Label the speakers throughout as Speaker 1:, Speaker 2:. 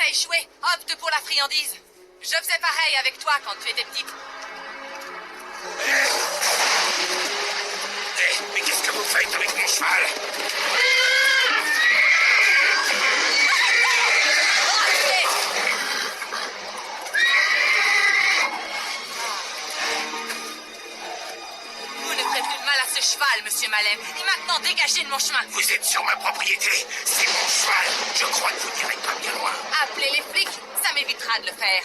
Speaker 1: échoué, opte pour la friandise. Je faisais pareil avec toi quand tu étais petite.
Speaker 2: Mais qu'est-ce que vous faites avec mon cheval?
Speaker 1: Vous ne ferez plus de mal à ce cheval, monsieur Malem. Et maintenant, dégagez de mon chemin.
Speaker 2: Vous êtes sur ma propriété. C'est mon cheval. Je crois que vous n'irez pas bien loin.
Speaker 1: Appelez les flics, ça m'évitera de le faire.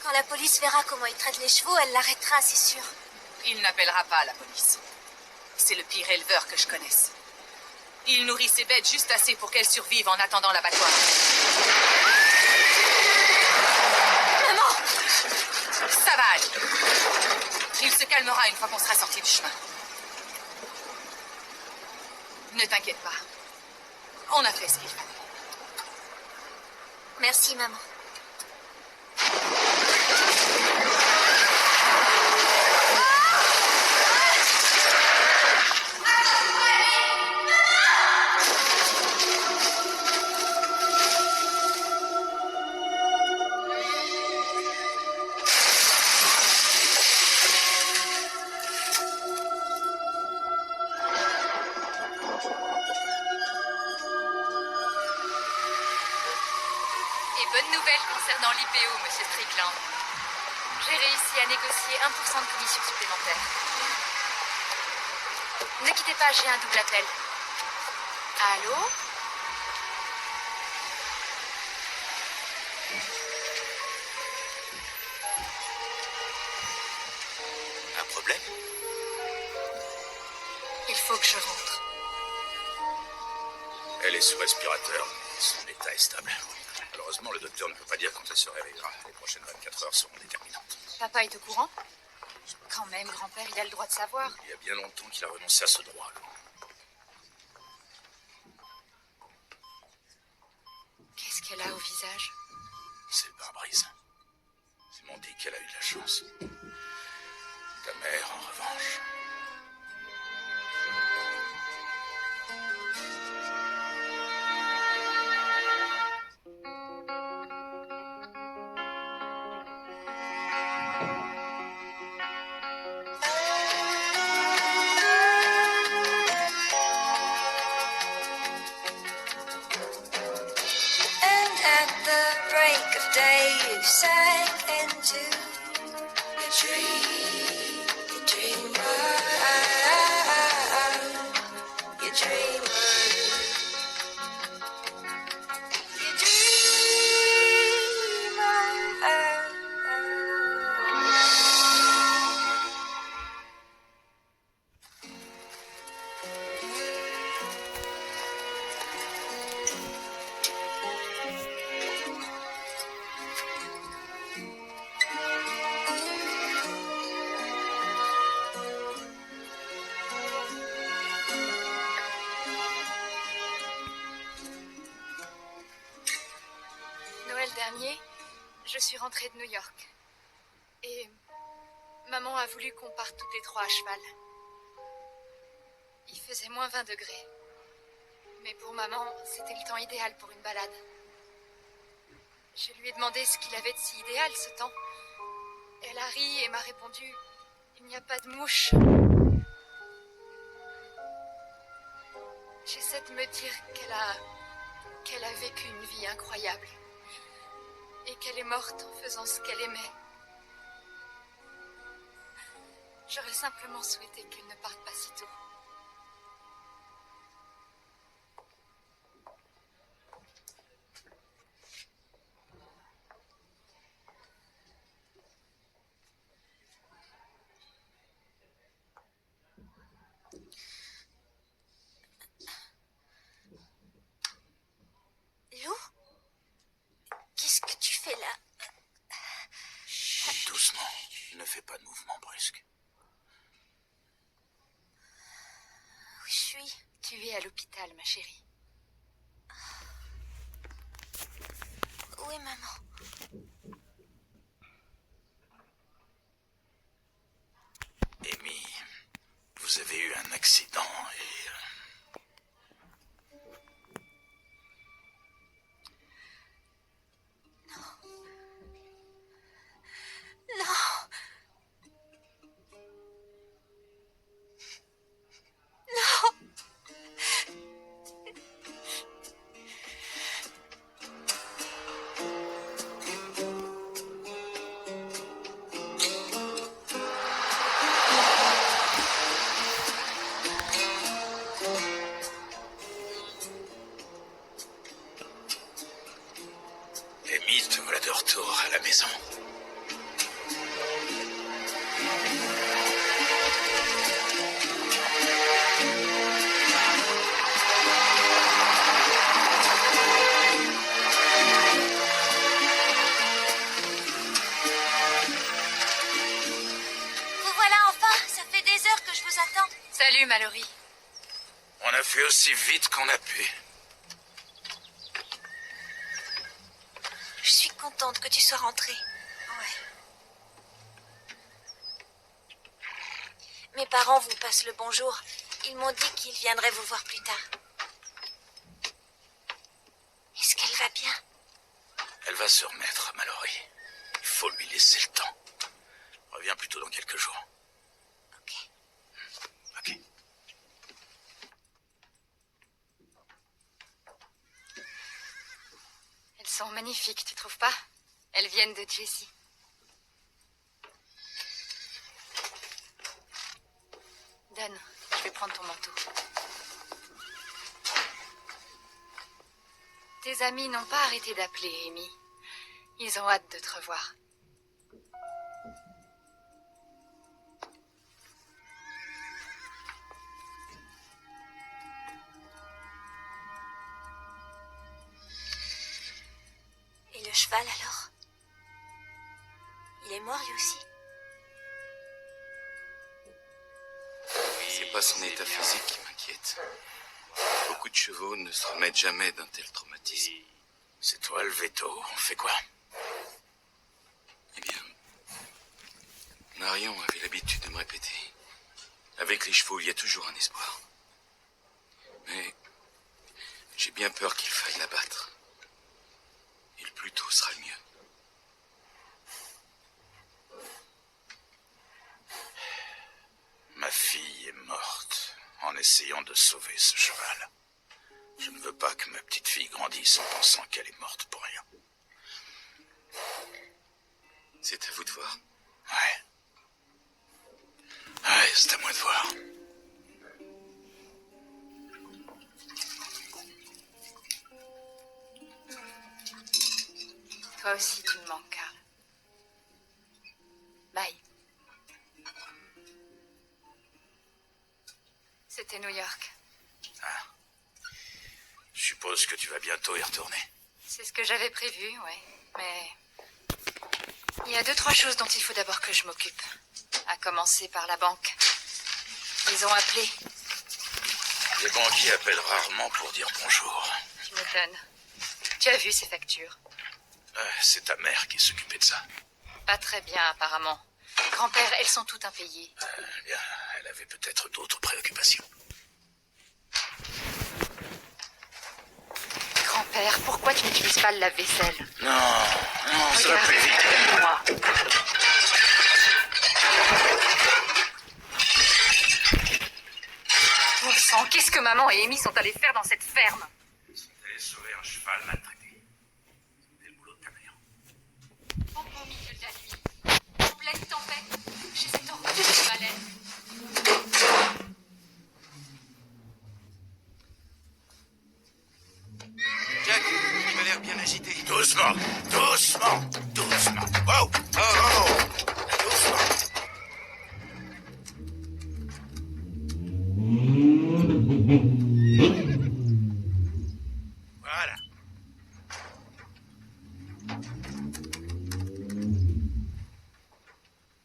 Speaker 3: Quand la police verra comment il traite les chevaux, elle l'arrêtera, c'est sûr.
Speaker 1: Il n'appellera pas la police. C'est le pire éleveur que je connaisse. Il nourrit ses bêtes juste assez pour qu'elles survivent en attendant l'abattoir.
Speaker 3: Maman!
Speaker 1: Ça va aller. Il se calmera une fois qu'on sera sorti du chemin. Ne t'inquiète pas. On a fait ce qu'il fallait.
Speaker 3: Merci, maman.
Speaker 4: Bonne nouvelle concernant l'IPO, monsieur Strickland. J'ai réussi à négocier 1% de commission supplémentaire. Ne quittez pas, j'ai un double appel. Allô?
Speaker 2: Un problème?
Speaker 4: Il faut que je rentre.
Speaker 2: Elle est sous respirateur, mais son état est stable. Malheureusement, le docteur ne peut pas dire quand elle se réveillera. Les prochaines 24 heures seront déterminantes.
Speaker 4: Papa est au courant? Quand même, grand-père, il a le droit de savoir.
Speaker 2: Il y a bien longtemps qu'il a renoncé à ce droit.
Speaker 4: Qu'est-ce qu'elle a au visage?
Speaker 2: C'est le pare-brise. Ils m'ont dit qu'elle a eu de la chance. Ta mère, en revanche...
Speaker 4: Dernier, je suis rentrée de New York. Et maman a voulu qu'on parte toutes les trois à cheval. Il faisait moins 20 degrés. Mais pour maman, c'était le temps idéal pour une balade. Je lui ai demandé ce qu'il avait de si idéal, ce temps. Elle a ri et m'a répondu « Il n'y a pas de mouche ». J'essaie de me dire qu'elle a vécu une vie incroyable. Et qu'elle est morte en faisant ce qu'elle aimait. J'aurais simplement souhaité qu'elle ne parte pas si tôt.
Speaker 3: Lou? Qu'est-ce que tu fais là?
Speaker 2: Chut, doucement. Ne fais pas de mouvement brusque.
Speaker 3: Où je suis?
Speaker 4: Tu es à l'hôpital, ma chérie.
Speaker 3: Où est maman?
Speaker 4: vu, Mallory.
Speaker 2: On a fait aussi vite qu'on a pu.
Speaker 3: Je suis contente que tu sois rentrée. Ouais. Mes parents vous passent le bonjour. Ils m'ont dit qu'ils viendraient vous voir plus tard. Est-ce qu'elle va bien?
Speaker 2: Elle va se remettre, Mallory. Il faut lui laisser le temps. Reviens plutôt dans quelques jours.
Speaker 3: Ok.
Speaker 2: Ok.
Speaker 4: Elles sont magnifiques, tu trouves pas? Elles viennent de Jessie. Donne, je vais prendre ton manteau. Tes amis n'ont pas arrêté d'appeler, Amy. Ils ont hâte de te revoir.
Speaker 3: Et le cheval alors? Il est mort lui aussi?
Speaker 5: C'est pas son état physique qui m'inquiète. Beaucoup de chevaux ne se remettent jamais d'un tel traumatisme.
Speaker 2: C'est toi le veto. On fait quoi?
Speaker 5: Eh bien, Marion avait l'habitude de me répéter. Avec les chevaux, il y a toujours un espoir. Mais j'ai bien peur qu'il faille l'abattre. Et le plus tôt sera le mieux.
Speaker 2: Ma fille est morte en essayant de sauver ce cheval. Je ne veux pas que ma petite fille grandisse en pensant qu'elle est morte pour rien.
Speaker 5: C'est à vous de voir.
Speaker 2: Ouais. Ouais, c'est à moi de voir.
Speaker 4: Toi aussi, tu me manques, Carl. Bye. C'était New York.
Speaker 2: Ah. Je suppose que tu vas bientôt y retourner.
Speaker 4: C'est ce que j'avais prévu, ouais. Mais il y a 2-3 choses dont il faut d'abord que je m'occupe. À commencer par la banque. Ils ont appelé.
Speaker 2: Les banquiers appellent rarement pour dire bonjour.
Speaker 4: Tu m'étonnes. Tu as vu ces factures?
Speaker 2: C'est ta mère qui s'occupait de ça.
Speaker 4: Pas très bien, apparemment. Grand-père, elles sont toutes impayées.
Speaker 2: Bien, elle avait peut-être d'autres préoccupations.
Speaker 4: Grand-père, pourquoi tu n'utilises pas le lave-vaisselle?
Speaker 2: Non, ça va plus vite.
Speaker 4: Moi. Bon sang, qu'est-ce que maman et Amy sont allées faire dans cette ferme?
Speaker 2: Ils sont allés sauver un cheval maltraité. C'était le boulot de ta mère.
Speaker 4: Au beau milieu de la nuit, en pleine tempête, chez cet horrible chevalet.
Speaker 5: Jack, il m'a l'air bien agité.
Speaker 2: Doucement, doucement, doucement. Wow, oh, oh, doucement. Voilà.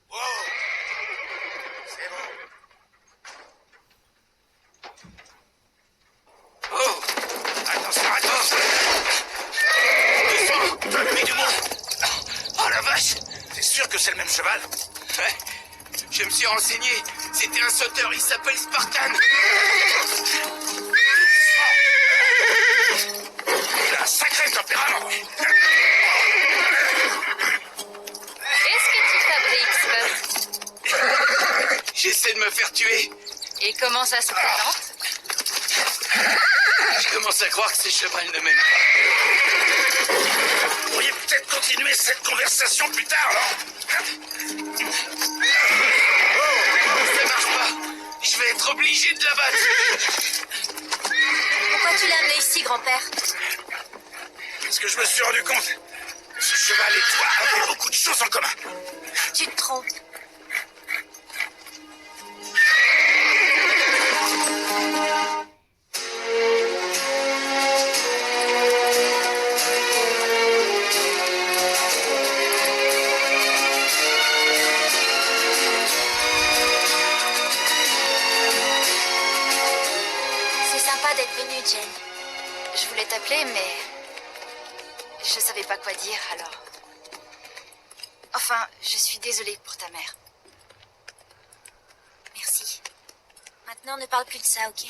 Speaker 2: Wow. C'est bon. Oh, attention, attention. Doucement, t'as mis du monde. Oh la vache, t'es sûr que c'est le même cheval?
Speaker 5: Ouais, je me suis renseigné. C'était un sauteur, il s'appelle Spartan.
Speaker 2: Il a un sacré tempérament.
Speaker 4: Qu'est-ce que tu fabriques, Spot?
Speaker 5: J'essaie de me faire tuer.
Speaker 4: Et comment ça se présente?
Speaker 5: Je commence à croire que ces chevals ne m'aiment pas.
Speaker 2: Vous pourriez peut-être continuer cette conversation plus tard, non?
Speaker 5: Ça marche pas. Je vais être obligé de l'abattre.
Speaker 3: Pourquoi tu l'as amené ici, grand-père?
Speaker 2: Parce que je me suis rendu compte que ce cheval et toi avaient beaucoup de choses en commun.
Speaker 3: Tu te trompes. Jen.
Speaker 4: Je voulais t'appeler, mais je savais pas quoi dire, alors... Enfin, je suis désolée pour ta mère.
Speaker 3: Merci. Maintenant, ne parle plus de ça, ok?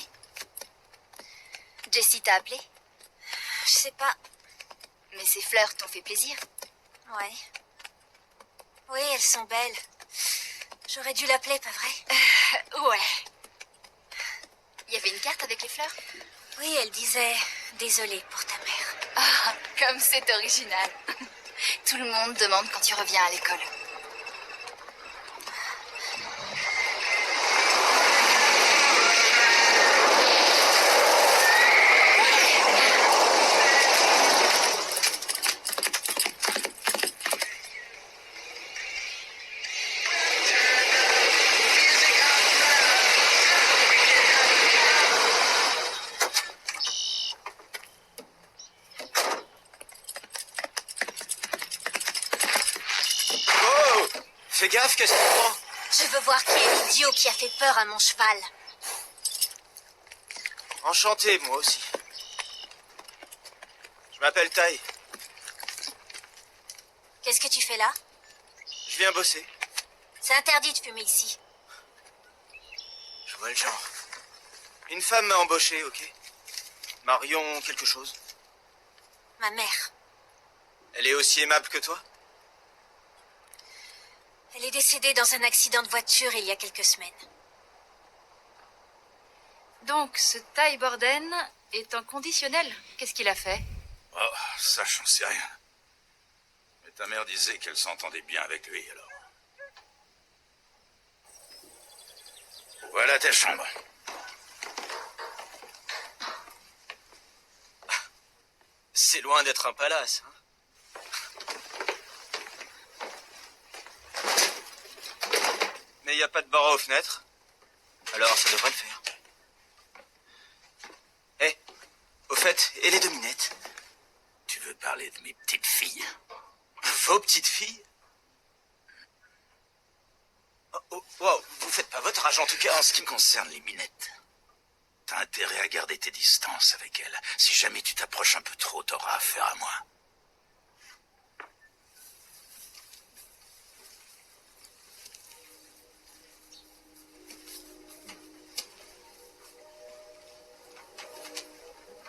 Speaker 4: Jessie t'a appelé?
Speaker 3: Je sais pas.
Speaker 4: Mais ces fleurs t'ont fait plaisir.
Speaker 3: Ouais. Oui, elles sont belles. J'aurais dû l'appeler, pas vrai?
Speaker 4: Ouais. Il y avait une carte avec les fleurs?
Speaker 3: Oui, elle disait « Désolée pour ta mère
Speaker 4: Ah, comme c'est original. Tout le monde demande quand tu reviens à l'école.
Speaker 6: Oh! Fais gaffe, qu'est-ce que tu prends? »
Speaker 3: Je veux voir qui est l'idiot qui a fait peur à mon cheval.
Speaker 6: Enchanté, moi aussi. Je m'appelle Tai.
Speaker 3: Qu'est-ce que tu fais là?
Speaker 6: Je viens bosser.
Speaker 3: C'est interdit de fumer ici.
Speaker 6: Je vois le genre. Une femme m'a embauché, ok? Marion quelque chose.
Speaker 3: Ma mère.
Speaker 6: Elle est aussi aimable que toi?
Speaker 3: Elle est décédée dans un accident de voiture il y a quelques semaines.
Speaker 4: Donc, ce Ty Borden est en conditionnel. Qu'est-ce qu'il a fait?
Speaker 2: Oh, ça, j'en sais rien. Mais ta mère disait qu'elle s'entendait bien avec lui, alors. Voilà ta chambre.
Speaker 6: C'est loin d'être un palace, hein? Mais il n'y a pas de barreaux aux fenêtres. Alors ça devrait le faire. Eh, au fait, et les dominettes?
Speaker 2: Tu veux parler de mes petites filles?
Speaker 6: Vos petites filles? Oh, oh, wow, vous faites pas votre âge en tout cas.
Speaker 2: En ce qui concerne les minettes, t'as intérêt à garder tes distances avec elles. Si jamais tu t'approches un peu trop, t'auras affaire à moi.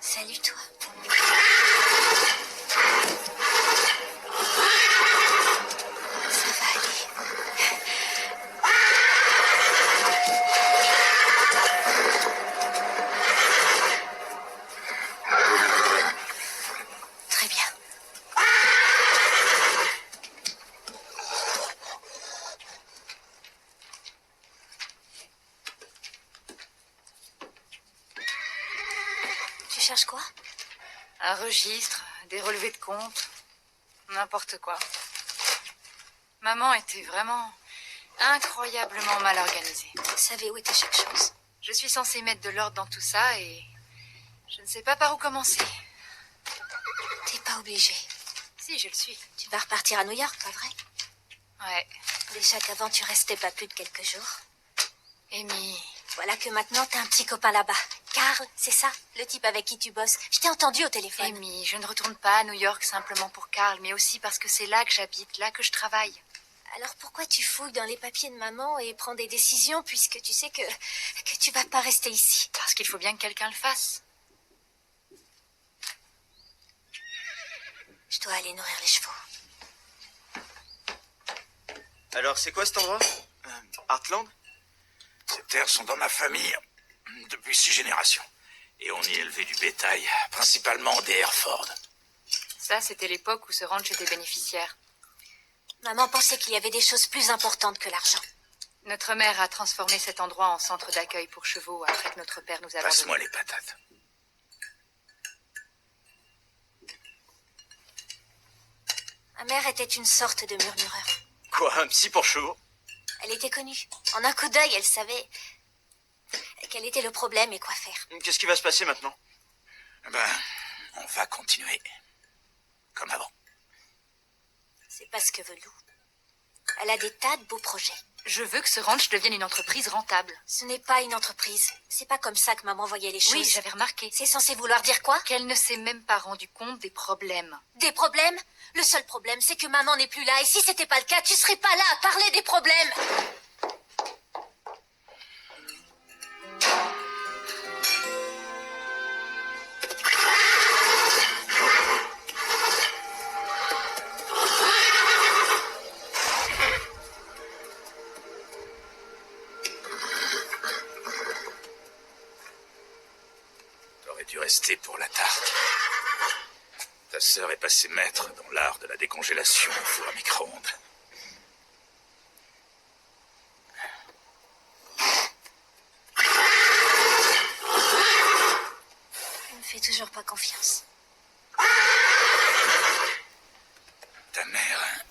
Speaker 3: Salut, toi. Ça va aller. Très bien. Tu cherches quoi?
Speaker 4: Un registre, des relevés de compte, n'importe quoi. Maman était vraiment incroyablement mal organisée.
Speaker 3: Tu savais où était chaque chose.
Speaker 4: Je suis censée mettre de l'ordre dans tout ça et je ne sais pas par où commencer.
Speaker 3: T'es pas obligé.
Speaker 4: Si, je le suis.
Speaker 3: Tu vas repartir à New York, pas vrai?
Speaker 4: Ouais.
Speaker 3: Déjà qu'avant, tu restais pas plus de quelques jours.
Speaker 4: Amy,
Speaker 3: Voilà que maintenant, t'as un petit copain là-bas. Carl, c'est ça? Le type avec qui tu bosses. Je t'ai entendu au téléphone.
Speaker 4: Amy, je ne retourne pas à New York simplement pour Carl, mais aussi parce que c'est là que j'habite, là que je travaille.
Speaker 3: Alors pourquoi tu fouilles dans les papiers de maman et prends des décisions puisque tu sais que tu vas pas rester ici?
Speaker 4: Parce qu'il faut bien que quelqu'un le fasse.
Speaker 3: Je dois aller nourrir les chevaux.
Speaker 6: Alors c'est quoi cet endroit? Heartland?
Speaker 2: Ces terres sont dans ma famille depuis 6 générations. Et on y élevait du bétail, principalement des Hereford.
Speaker 4: Ça, c'était l'époque où ce ranch était bénéficiaire.
Speaker 3: Maman pensait qu'il y avait des choses plus importantes que l'argent.
Speaker 4: Notre mère a transformé cet endroit en centre d'accueil pour chevaux après que notre père nous a
Speaker 2: Passe-moi
Speaker 4: abandonnés.
Speaker 2: les patates.
Speaker 3: Ma mère était une sorte de murmureur.
Speaker 6: Quoi, un psy pour chevaux?
Speaker 3: Elle était connue. En un coup d'œil, elle savait quel était le problème et quoi faire.
Speaker 6: Qu'est-ce qui va se passer maintenant?
Speaker 2: Ben, on va continuer. Comme avant.
Speaker 3: C'est pas ce que veut Lou. Elle a des tas de beaux projets.
Speaker 4: Je veux que ce ranch devienne une entreprise rentable.
Speaker 3: Ce n'est pas une entreprise. C'est pas comme ça que maman voyait les choses.
Speaker 4: Oui, j'avais remarqué.
Speaker 3: C'est censé vouloir dire quoi?
Speaker 4: Qu'elle ne s'est même pas rendu compte des problèmes.
Speaker 3: Des problèmes? Le seul problème, c'est que maman n'est plus là. Et si c'était pas le cas, tu serais pas là à parler des problèmes.
Speaker 2: T'aurais dû rester pour la tarte. Ta sœur est passée maître dans l'art de la décongélation au four à micro-ondes.
Speaker 3: Elle me fait toujours pas confiance.
Speaker 2: Ta mère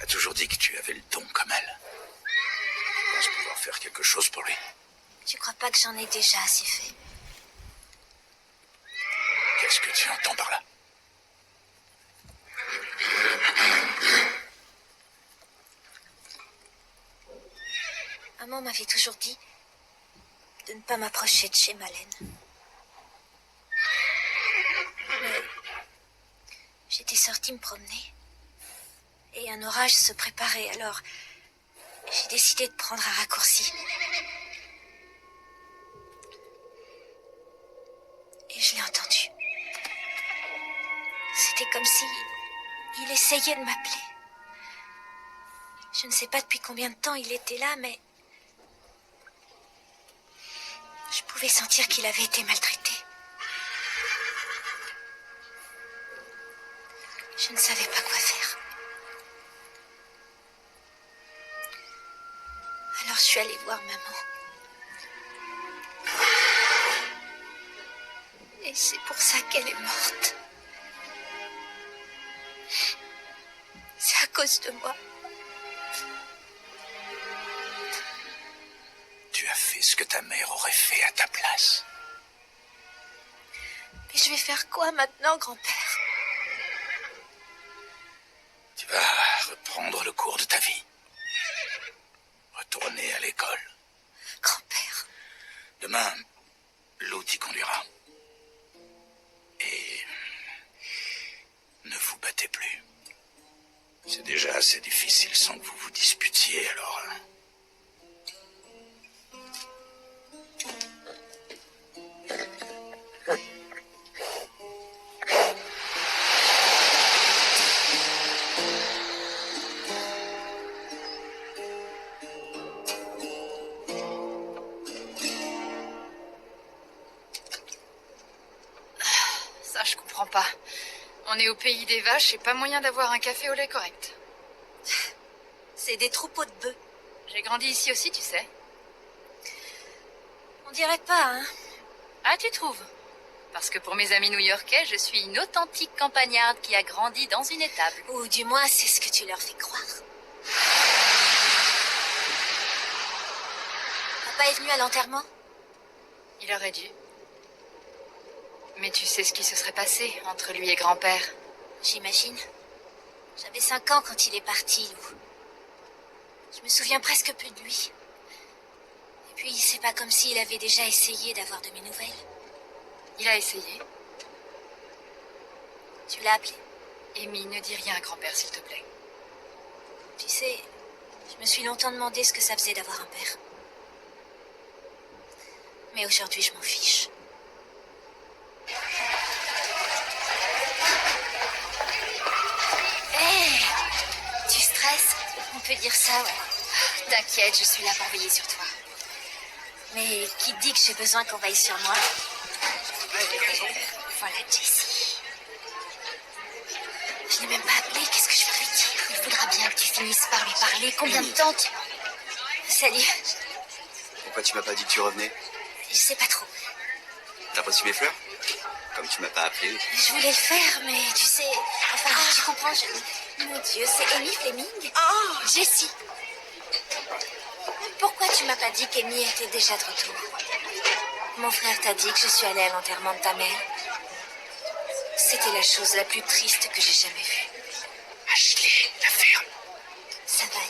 Speaker 2: a toujours dit que tu avais le don comme elle. Tu penses pouvoir faire quelque chose pour lui?
Speaker 3: Tu crois pas que j'en ai déjà assez fait?
Speaker 2: Qu'est-ce que tu entends par là?
Speaker 3: Maman m'avait toujours dit de ne pas m'approcher de chez Malène. Mais j'étais sortie me promener et un orage se préparait, alors j'ai décidé de prendre un raccourci. Et je l'ai entendu. C'était comme si il essayait de m'appeler. Je ne sais pas depuis combien de temps il était là, mais je pouvais sentir qu'il avait été maltraité. Je ne savais pas quoi faire. Alors je suis allée voir maman. Et c'est pour ça qu'elle est morte. C'est à cause de moi.
Speaker 2: Tu as fait ce que ta mère aurait fait à ta place.
Speaker 3: Mais je vais faire quoi maintenant, grand-père?
Speaker 2: Tu vas reprendre le cours de ta vie. Retourner à l'école.
Speaker 3: Grand-père,
Speaker 2: Demain, Lou t'y conduira. Et ne vous battez plus. C'est déjà assez difficile sans que vous vous disputiez, alors...
Speaker 4: Ça, je comprends pas. On est au pays des vaches et pas moyen d'avoir un café au lait correct.
Speaker 3: c'est des troupeaux de bœufs.
Speaker 4: J'ai grandi ici aussi, tu sais.
Speaker 3: On dirait pas, hein?
Speaker 4: Ah, tu trouves? Parce que pour mes amis new-yorkais, je suis une authentique campagnarde qui a grandi dans une étable.
Speaker 3: Ou du moins, c'est ce que tu leur fais croire. Papa est venu à l'enterrement?
Speaker 4: Il aurait dû. Mais tu sais ce qui se serait passé entre lui et grand-père?
Speaker 3: J'imagine. J'avais 5 ans quand il est parti, Lou. Je me souviens presque plus de lui. Et puis, c'est pas comme s'il avait déjà essayé d'avoir de mes nouvelles.
Speaker 4: Il a essayé.
Speaker 3: Tu l'as appelé?
Speaker 4: Amy, ne dis rien à grand-père, s'il te plaît.
Speaker 3: Tu sais, je me suis longtemps demandé ce que ça faisait d'avoir un père. Mais aujourd'hui, je m'en fiche. Hé! Tu stresses? On peut dire ça, ouais.
Speaker 4: T'inquiète, je suis là pour veiller sur toi.
Speaker 3: Mais qui dit que j'ai besoin qu'on veille sur moi? Voilà, Jessie. Je l'ai même pas appelé, qu'est-ce que je vais lui dire?
Speaker 4: Il faudra bien que tu finisses par lui parler. Combien de temps tu...
Speaker 3: Salut.
Speaker 6: Pourquoi tu m'as pas dit que tu revenais?
Speaker 3: Je sais pas trop.
Speaker 6: T'as reçu mes fleurs? Comme tu m'as pas appelé.
Speaker 3: Je voulais le faire, mais tu sais... Enfin, tu comprends, je... Mon Dieu, c'est Amy Fleming? Jessie. Pourquoi tu m'as pas dit qu'Amy était déjà de retour? Mon frère t'a dit que je suis allée à l'enterrement de ta mère. C'était la chose la plus triste que j'ai jamais vue.
Speaker 2: Ashley, la ferme.
Speaker 3: Ça va aller.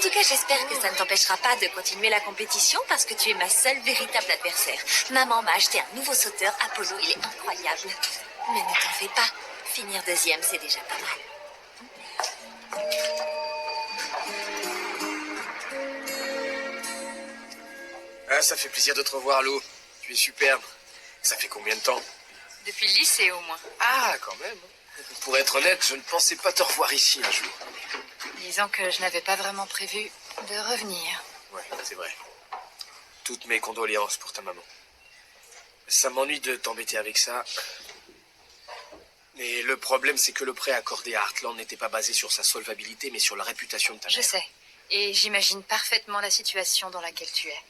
Speaker 3: En tout cas, j'espère que ça ne t'empêchera pas de continuer la compétition parce que tu es ma seule véritable adversaire. Maman m'a acheté un nouveau sauteur, Apollo, il est incroyable. Mais ne t'en fais pas, finir deuxième, c'est déjà pas mal.
Speaker 6: Ah, ça fait plaisir de te revoir, Lou. Tu es superbe. Ça fait combien de temps?
Speaker 4: Depuis le lycée, au moins.
Speaker 6: Ah, quand même. Pour être honnête, je ne pensais pas te revoir ici un jour.
Speaker 4: Disons que je n'avais pas vraiment prévu de revenir.
Speaker 6: Ouais, c'est vrai. Toutes mes condoléances pour ta maman. Ça m'ennuie de t'embêter avec ça. Mais le problème, c'est que le prêt accordé à Heartland n'était pas basé sur sa solvabilité, mais sur la réputation de ta mère.
Speaker 4: Je sais. Et j'imagine parfaitement la situation dans laquelle tu es.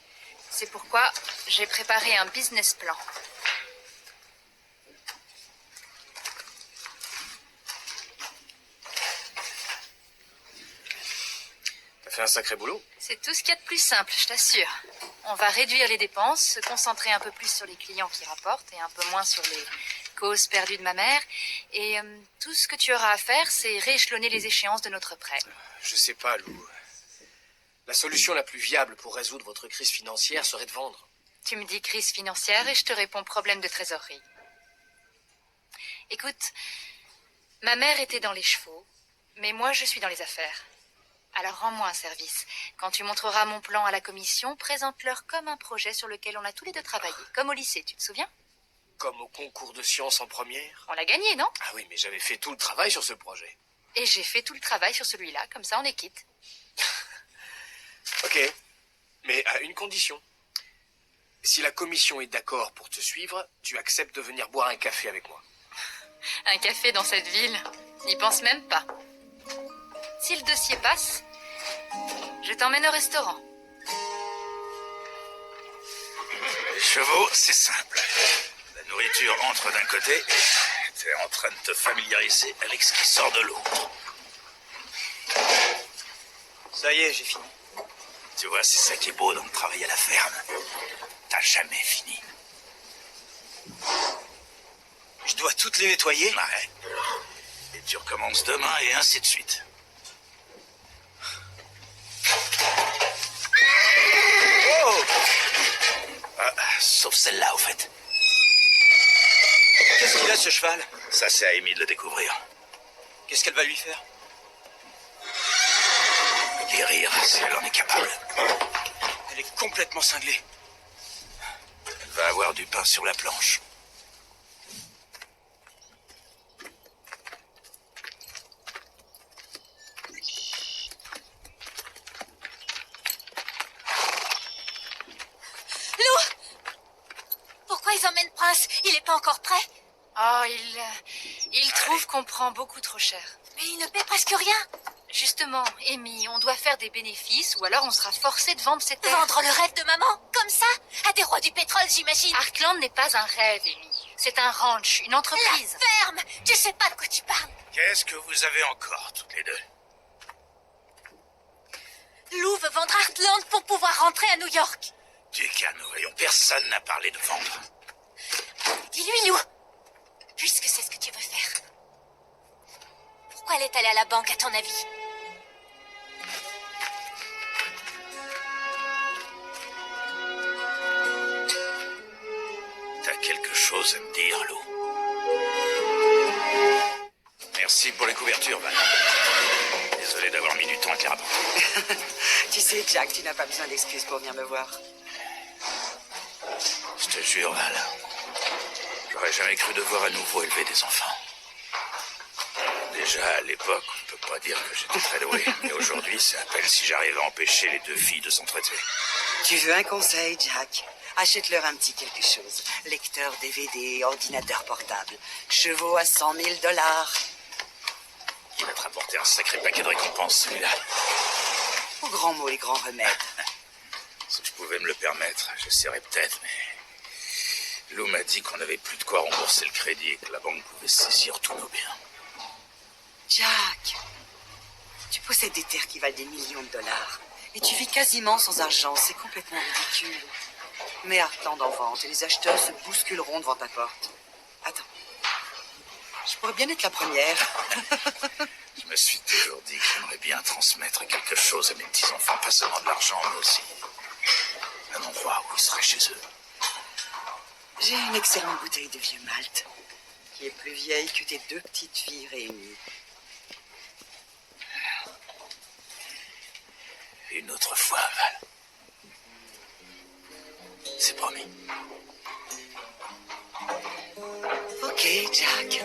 Speaker 4: C'est pourquoi j'ai préparé un business plan.
Speaker 6: T'as fait un sacré boulot.
Speaker 4: C'est tout ce qu'il y a de plus simple, je t'assure. On va réduire les dépenses, se concentrer un peu plus sur les clients qui rapportent et un peu moins sur les causes perdues de ma mère. Et tout ce que tu auras à faire, c'est rééchelonner les échéances de notre prêt.
Speaker 6: Je sais pas, Lou. La solution la plus viable pour résoudre votre crise financière serait de vendre.
Speaker 4: Tu me dis crise financière et je te réponds problème de trésorerie. Écoute, ma mère était dans les chevaux, mais moi je suis dans les affaires. Alors rends-moi un service. Quand tu montreras mon plan à la commission, présente-leur comme un projet sur lequel on a tous les deux travaillé. Comme au lycée, tu te souviens?
Speaker 6: Comme au concours de sciences en première.
Speaker 4: On l'a gagné, non?
Speaker 6: Ah oui, mais j'avais fait tout le travail sur ce projet.
Speaker 4: Et j'ai fait tout le travail sur celui-là, comme ça on est quitte.
Speaker 6: Ok, mais à une condition. Si la commission est d'accord pour te suivre, tu acceptes de venir boire un café avec moi.
Speaker 4: Un café dans cette ville, n'y pense même pas. Si le dossier passe, je t'emmène au restaurant.
Speaker 2: Les chevaux, c'est simple. La nourriture entre d'un côté et t'es en train de te familiariser avec ce qui sort de l'autre.
Speaker 6: Ça y est, j'ai fini.
Speaker 2: Tu vois, c'est ça qui est beau dans le travail à la ferme. T'as jamais fini.
Speaker 6: Je dois toutes les nettoyer?
Speaker 2: Ouais. Et tu recommences demain et ainsi de suite.
Speaker 6: Oh!
Speaker 2: Sauf celle-là, au fait.
Speaker 6: Qu'est-ce qu'il a, ce cheval?
Speaker 2: Ça, c'est à Amy de le découvrir.
Speaker 6: Qu'est-ce qu'elle va lui faire?
Speaker 2: Guérir, si elle en est capable.
Speaker 6: Elle est complètement cinglée.
Speaker 2: Elle va avoir du pain sur la planche.
Speaker 3: Pourquoi ils emmènent Prince? Il est pas encore prêt?
Speaker 4: Oh, il trouve qu'on prend beaucoup trop cher.
Speaker 3: Mais il ne paie presque rien.
Speaker 4: Justement, Amy, on doit faire des bénéfices ou alors on sera forcé de vendre ces terres.
Speaker 3: Vendre le rêve de maman, comme ça? À des rois du pétrole, j'imagine.
Speaker 4: Heartland n'est pas un rêve, Amy. C'est un ranch, une entreprise.
Speaker 3: La ferme! Tu sais pas de quoi tu parles.
Speaker 2: Qu'est-ce que vous avez encore, toutes les deux?
Speaker 3: Lou veut vendre Heartland pour pouvoir rentrer à New York.
Speaker 2: Du calme, voyons, personne n'a parlé de vendre.
Speaker 3: Dis-lui, Lou. Puisque c'est ce que tu veux faire. Pourquoi elle est allée à la banque, à ton avis?
Speaker 2: T'as quelque chose à me dire, Lou? Merci pour les couvertures, Val. Désolé d'avoir mis du temps à te les rapporter.
Speaker 7: Tu sais, Jack, tu n'as pas besoin d'excuses pour venir me voir.
Speaker 2: Je te jure, Val. J'aurais jamais cru devoir à nouveau élever des enfants. Déjà, à l'époque, on ne peut pas dire que j'étais très doué. Mais aujourd'hui, c'est à peine si j'arrive à empêcher les deux filles de s'entretuer.
Speaker 7: Tu veux un conseil, Jack? Achète-leur un petit quelque chose. Lecteur DVD, ordinateur portable. Chevaux à 100 000 $.
Speaker 2: Il va te rapporter un sacré paquet de récompenses, celui-là.
Speaker 7: Aux grands mots et grands remèdes.
Speaker 2: Si je pouvais me le permettre, j'essaierais peut-être, mais... Lou m'a dit qu'on n'avait plus de quoi rembourser le crédit et que la banque pouvait saisir tous nos biens.
Speaker 7: Jack, tu possèdes des terres qui valent des millions de dollars. Et tu vis quasiment sans argent. C'est complètement ridicule. Mais Heartland en vente et les acheteurs se bousculeront devant ta porte. Attends. Je pourrais bien être la première.
Speaker 2: Je me suis toujours dit que j'aimerais bien transmettre quelque chose à mes petits-enfants, pas seulement de l'argent, mais aussi un endroit où ils seraient chez eux.
Speaker 7: J'ai une excellente bouteille de vieux malt, qui est plus vieille que tes 2 petites filles réunies.
Speaker 2: Une autre fois, Val. C'est promis.
Speaker 7: Ok, Jack.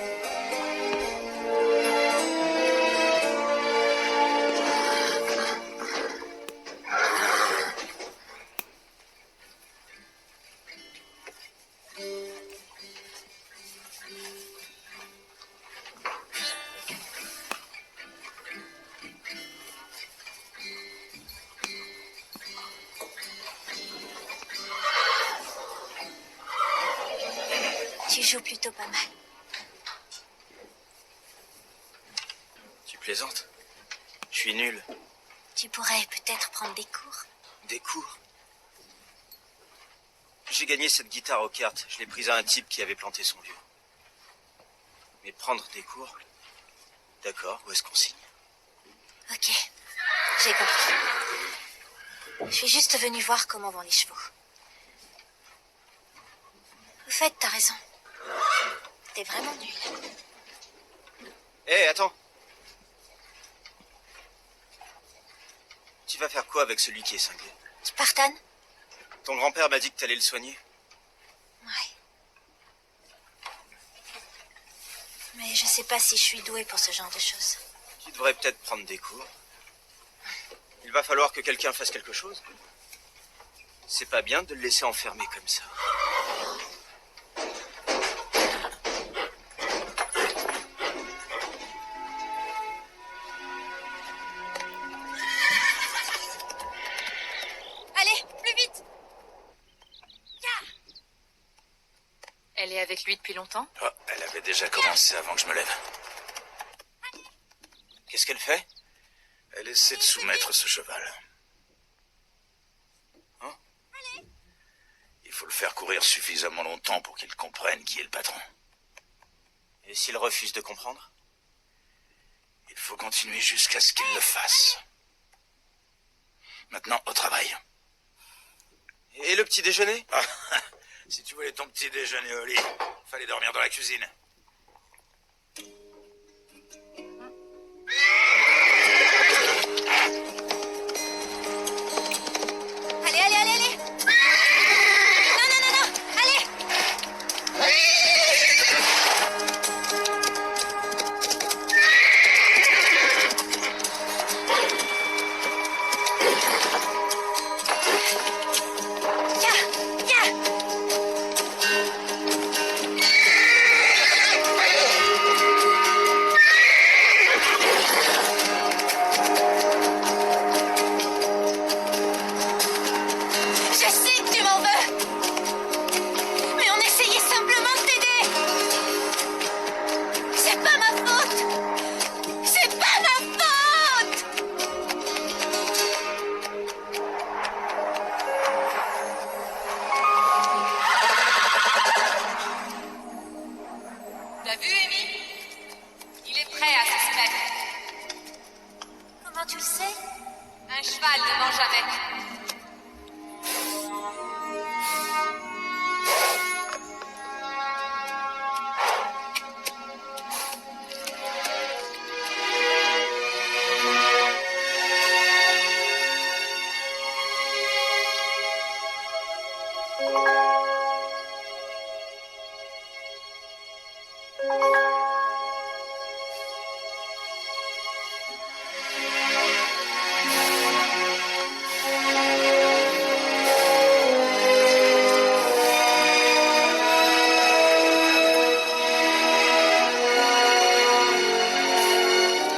Speaker 3: Tu joues plutôt pas mal.
Speaker 8: Tu plaisantes? Je suis nul.
Speaker 3: Tu pourrais peut-être prendre des cours.
Speaker 8: Des cours? J'ai gagné cette guitare aux cartes. Je l'ai prise à un type qui avait planté son vieux. Mais prendre des cours? D'accord, où est-ce qu'on signe?
Speaker 3: Ok, j'ai compris. Je suis juste venue voir comment vont les chevaux. Au fait, t'as raison. T'es vraiment nul.
Speaker 8: Hé, attends. Tu vas faire quoi avec celui qui est cinglé?
Speaker 3: Spartan?
Speaker 8: Ton grand-père m'a dit que t'allais le soigner.
Speaker 3: Ouais. Mais je sais pas si je suis douée pour ce genre de choses.
Speaker 8: Tu devrais peut-être prendre des cours. Il va falloir que quelqu'un fasse quelque chose. C'est pas bien de le laisser enfermer comme ça.
Speaker 3: Allez, plus vite!
Speaker 4: Elle est avec lui depuis longtemps?
Speaker 2: Oh, elle avait déjà commencé avant que je me lève.
Speaker 8: Qu'est-ce qu'elle fait?
Speaker 2: Elle essaie de soumettre ce cheval.
Speaker 8: Hein?
Speaker 2: Il faut le faire courir suffisamment longtemps pour qu'il comprenne qui est le patron.
Speaker 8: Et s'il refuse de comprendre?
Speaker 2: Il faut continuer jusqu'à ce qu'il le fasse. Maintenant, au travail.
Speaker 8: Et le petit déjeuner?
Speaker 2: Ah, si tu voulais ton petit déjeuner au lit, fallait dormir dans la cuisine.
Speaker 3: Allez, allez, allez, allez! Non, non, non, non! Allez! Tiens, tiens! Je sais que tu m'en veux! Mais on essayait simplement de t'aider! C'est pas ma faute! C'est pas ma faute!
Speaker 1: T'as vu, Amy? Il est prêt à se soumettre.
Speaker 3: Comment tu le sais?
Speaker 1: Un cheval ne ment jamais.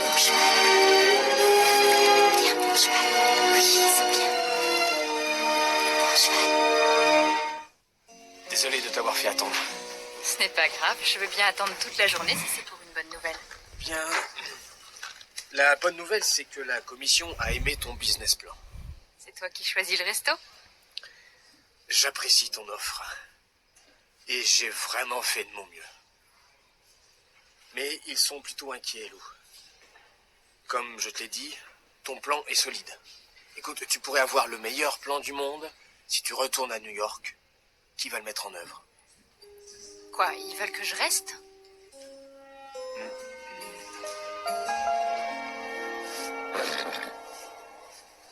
Speaker 3: Mon cheval. Bien, mon cheval. Oui, c'est bien. Mon cheval.
Speaker 6: Désolé de t'avoir fait attendre.
Speaker 4: Ce n'est pas grave, je veux bien attendre toute la journée si c'est pour une bonne nouvelle.
Speaker 6: Bien. La bonne nouvelle, c'est que la commission a aimé ton business plan.
Speaker 4: C'est toi qui choisis le resto?
Speaker 6: J'apprécie ton offre. Et j'ai vraiment fait de mon mieux. Mais ils sont plutôt inquiets, Lou. Comme je te l'ai dit, ton plan est solide. Écoute, tu pourrais avoir le meilleur plan du monde si tu retournes à New York. Qui va le mettre en œuvre?
Speaker 4: Quoi, ils veulent que je reste?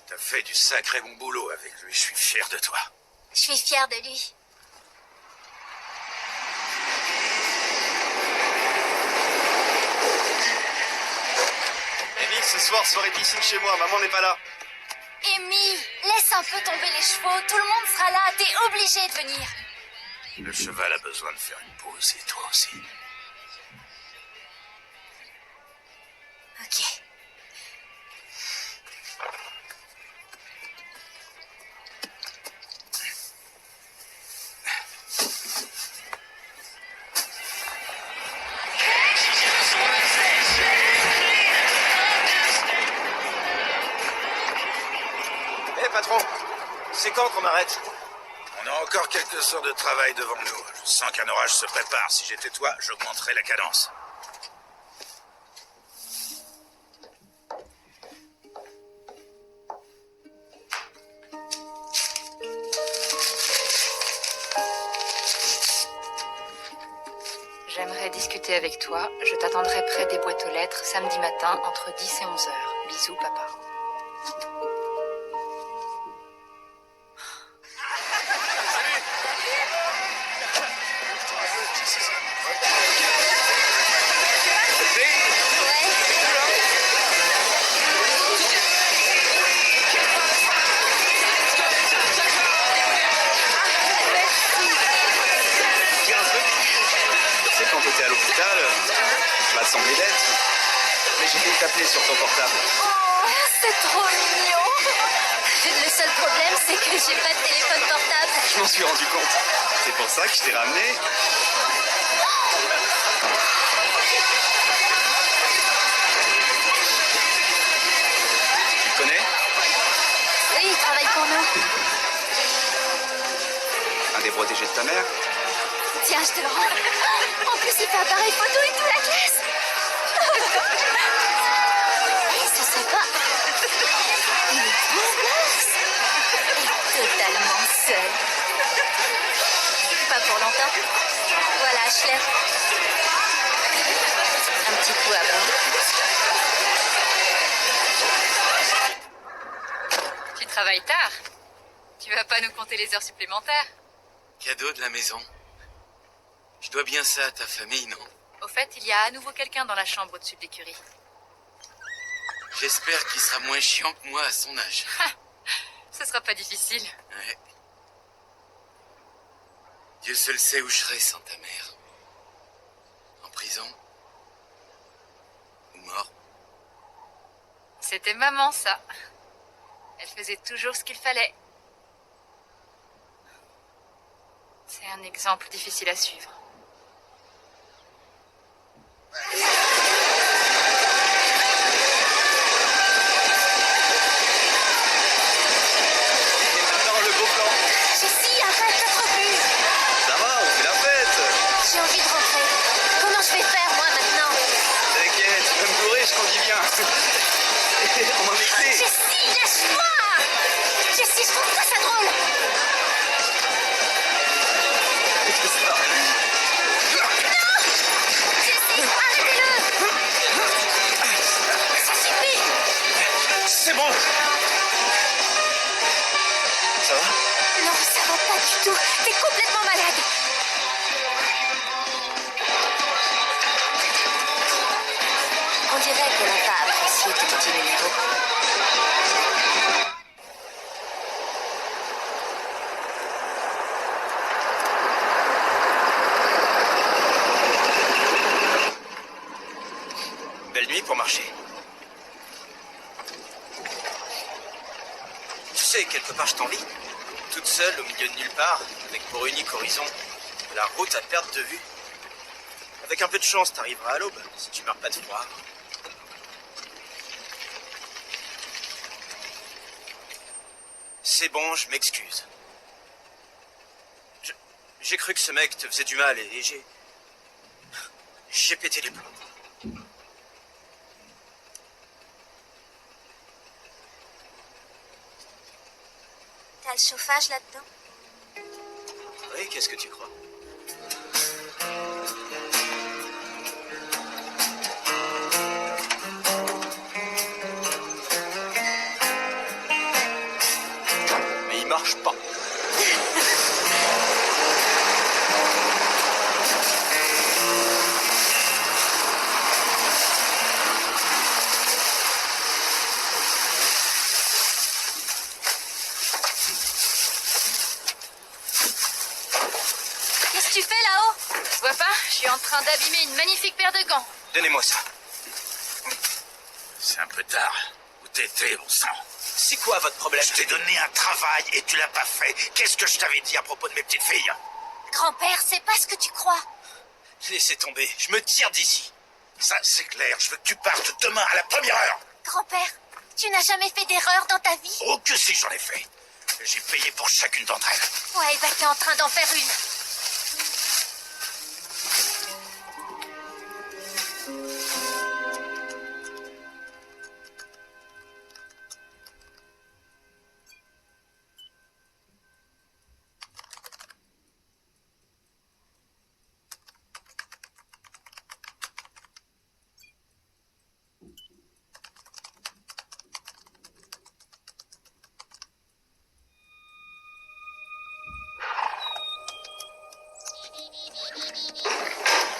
Speaker 2: T'as fait du sacré bon boulot avec lui, je suis fier de toi.
Speaker 3: Je suis fière de lui.
Speaker 8: Emile, ce soir, soirée piscine chez moi. Maman n'est pas là.
Speaker 3: Amy, laisse un peu tomber les chevaux. Tout le monde sera là. T'es obligé de venir.
Speaker 2: Le cheval a besoin de faire une pause, et toi aussi.
Speaker 3: Ok.
Speaker 8: Hé, patron, c'est quand qu'on arrête?
Speaker 2: On a encore quelques heures de travail devant nous. Je sens qu'un orage se prépare. Si j'étais toi, j'augmenterais la cadence.
Speaker 4: J'aimerais discuter avec toi. Je t'attendrai près des boîtes aux lettres samedi matin entre 10 et 11 heures. Bisous, papa.
Speaker 8: Tu sais, quand t'étais à l'hôpital, tu m'as semblé d'être. Mais j'ai failli t'appeler sur ton portable.
Speaker 3: Oh, c'est trop mignon. Le seul problème, c'est que j'ai pas de téléphone portable.
Speaker 8: Je m'en suis rendu compte. C'est pour ça que je t'ai ramené. Tu le connais?
Speaker 3: Oui, il travaille pour nous.
Speaker 8: Un des protégés de ta mère?
Speaker 3: Tiens, je te le rends. En plus, il fait appareil photo et tout, la classe. Et c'est sympa. Il est beau gosse. Et totalement seul. Pas pour longtemps. Voilà, Ashley. Un petit coup à bout.
Speaker 4: Tu travailles tard. Tu vas pas nous compter les heures supplémentaires?
Speaker 5: Cadeau de la maison. Je dois bien ça à ta famille, non?
Speaker 4: Au fait, il y a à nouveau quelqu'un dans la chambre au-dessus de l'écurie.
Speaker 5: J'espère qu'il sera moins chiant que moi à son âge.
Speaker 4: Ce sera pas difficile.
Speaker 5: Ouais. Dieu seul sait où je serais sans ta mère. En prison? Ou mort?
Speaker 4: C'était maman, ça. Elle faisait toujours ce qu'il fallait. C'est un exemple difficile à suivre.
Speaker 8: Attends, le beau plan.
Speaker 3: Jessie, arrête d'être plus.
Speaker 8: Ça va, on fait la fête.
Speaker 3: J'ai envie de rentrer. Comment je vais faire, moi, maintenant?
Speaker 8: T'inquiète, tu vas me bourrer, je conduis bien. On m'a mixé.
Speaker 3: Jessie, lâche-moi! Jessie, je trouve pas ça drôle.
Speaker 8: C'est ça.
Speaker 3: Jessie, arrêtez-le! Ça suffit!
Speaker 8: C'est bon. Ça va?
Speaker 3: Non, ça va pas du tout. T'es complètement malade. On dirait qu'elle n'a pas apprécié ton petit numéro.
Speaker 8: Belle nuit pour marcher. Tu sais, quelque part, je t'envie. Toute seule, au milieu de nulle part, avec pour unique horizon la route à perte de vue. Avec un peu de chance, t'arriveras à l'aube, si tu meurs pas de froid. C'est bon, je m'excuse. J'ai cru que ce mec te faisait du mal et j'ai pété les plombs.
Speaker 3: T'as le chauffage là-dedans?
Speaker 8: Oui, qu'est-ce que tu crois? Mais il marche pas.
Speaker 3: Qu'est-ce que tu fais là-haut?
Speaker 4: Tu vois pas? Je suis en train d'abîmer une magnifique paire de gants.
Speaker 8: Donnez-moi ça.
Speaker 2: C'est un peu tard. Où t'étais, bon sang?
Speaker 8: C'est quoi votre problème?
Speaker 2: Je t'ai donné un travail et tu l'as pas fait. Qu'est-ce que je t'avais dit à propos de mes petites filles?
Speaker 3: Grand-père, c'est pas ce que tu crois.
Speaker 8: Laissez tomber, je me tire d'ici.
Speaker 2: Ça, c'est clair. Je veux que tu partes demain à la première heure.
Speaker 3: Grand-père, tu n'as jamais fait d'erreur dans ta vie?
Speaker 2: Oh, que si, j'en ai fait. J'ai payé pour chacune d'entre elles.
Speaker 3: Ouais, bah t'es en train d'en faire une.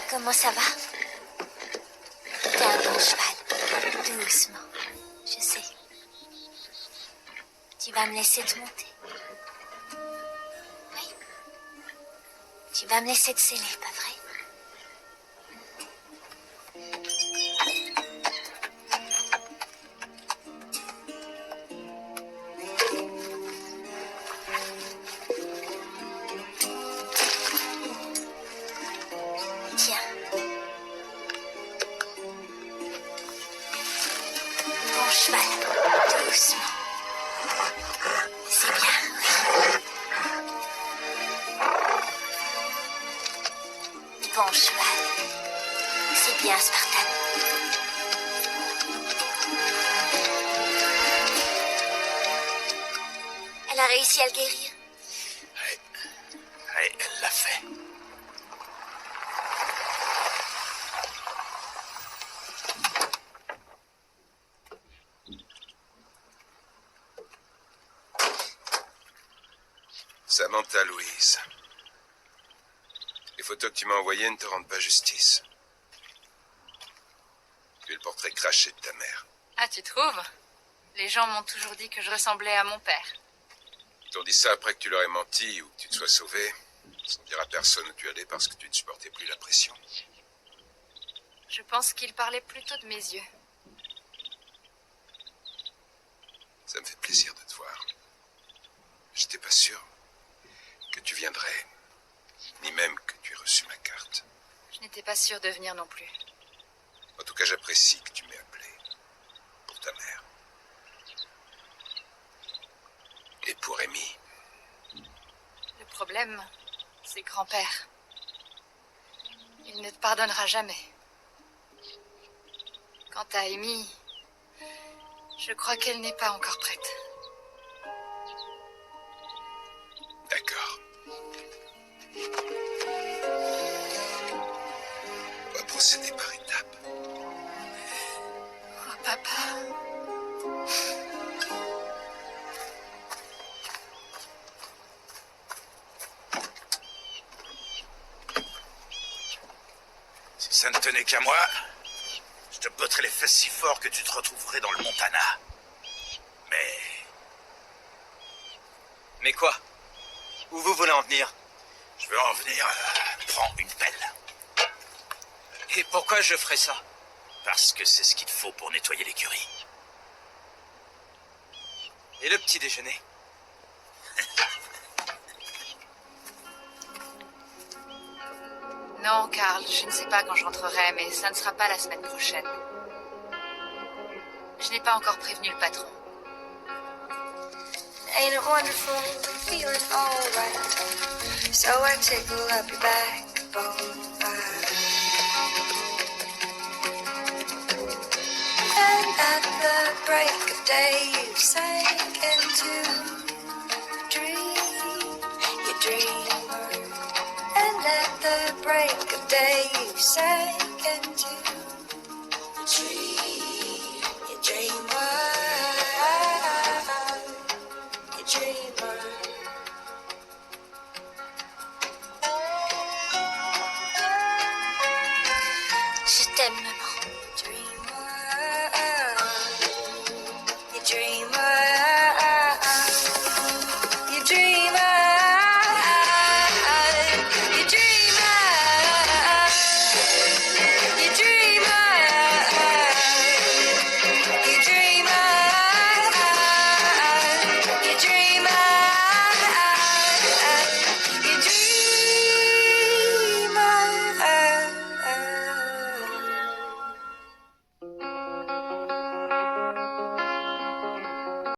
Speaker 3: Comment ça va? T'es un bon cheval. Doucement. Je sais. Tu vas me laisser te monter? Oui. Tu vas me laisser te sceller, pas vrai? Tiens. Bon cheval. Doucement. C'est bien, oui. Bon cheval. C'est bien, Spartan. Elle a réussi à le guérir.
Speaker 2: Ouais. Ouais, elle l'a fait.
Speaker 9: Samantha Louise. Les photos que tu m'as envoyées ne te rendent pas justice. Tu es le portrait craché de ta mère.
Speaker 4: Ah, tu trouves? Les gens m'ont toujours dit que je ressemblais à mon père.
Speaker 9: Ils t'ont dit ça après que tu leur aies menti ou que tu te sois sauvé, sans dire à personne où tu allais parce que tu ne supportais plus la pression.
Speaker 4: Je pense qu'ils parlaient plutôt de mes yeux.
Speaker 9: Ça me fait plaisir de te voir. J'étais pas sûr que tu viendrais, ni même que tu aies reçu ma carte.
Speaker 4: Je n'étais pas sûre de venir non plus.
Speaker 9: En tout cas, j'apprécie que tu m'aies appelé pour ta mère. Et pour Amy.
Speaker 4: Le problème, c'est grand-père. Il ne te pardonnera jamais. Quant à Amy, je crois qu'elle n'est pas encore prête.
Speaker 9: D'accord. On va procéder par étapes.
Speaker 4: Oh, papa.
Speaker 2: Si ça ne tenait qu'à moi, je te botterais les fesses si fort que tu te retrouverais dans le Montana.
Speaker 8: Mais quoi? Où vous voulez en venir?
Speaker 2: Je veux en venir. Prends une pelle.
Speaker 8: Et pourquoi je ferais ça?
Speaker 2: Parce que c'est ce qu'il te faut pour nettoyer l'écurie.
Speaker 8: Et le petit déjeuner?
Speaker 4: Non, Carl, je ne sais pas quand je rentrerai, mais ça ne sera pas la semaine prochaine. Je n'ai pas encore prévenu le patron.
Speaker 10: Ain't it wonderful, feeling alright? So I tickle up your backbone. And at the break of day, you sank into dreams. day you said